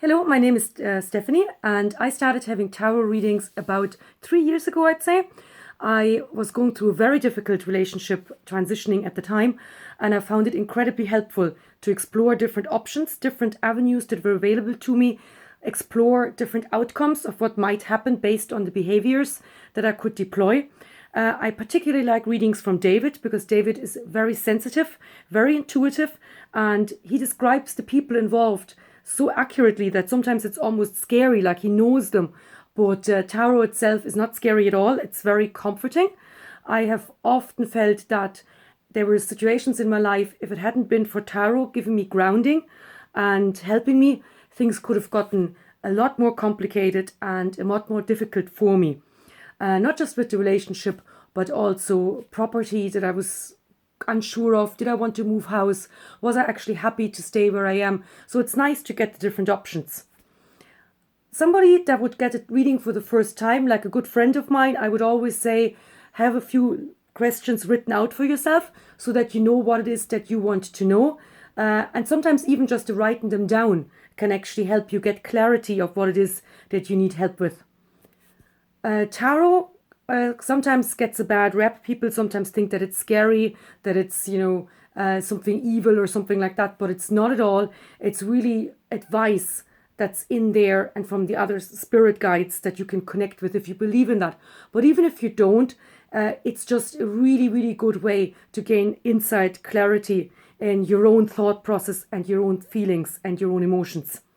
Hello, my name is Stephanie, and I started having tarot readings about 3 years ago, I'd say. I was going through a very difficult relationship transitioning at the time, and I found it incredibly helpful to explore different options, different avenues that were available to me, explore different outcomes of what might happen based on the behaviors that I could deploy. I particularly like readings from David because David is very sensitive, very intuitive, and he describes the people involved so accurately that sometimes it's almost scary, like he knows them. But tarot itself is not scary at all. It's very comforting. I have often felt that there were situations in my life, if it hadn't been for tarot giving me grounding and helping me, things could have gotten a lot more complicated and a lot more difficult for me. Not just with the relationship, but also property that I was unsure of. Did I want to move house? Was I actually happy to stay where I am? So it's nice to get the different options. Somebody that would get a reading for the first time, like a good friend of mine, I would always say, have a few questions written out for yourself so that you know what it is that you want to know. And sometimes even just writing them down can actually help you get clarity of what it is that you need help with. Tarot sometimes gets a bad rep. People sometimes think that it's scary, that it's, something evil or something like that, but it's not at all. It's really advice that's in there and from the other spirit guides that you can connect with if you believe in that. But even if you don't, it's just a really, really good way to gain insight, clarity in your own thought process and your own feelings and your own emotions.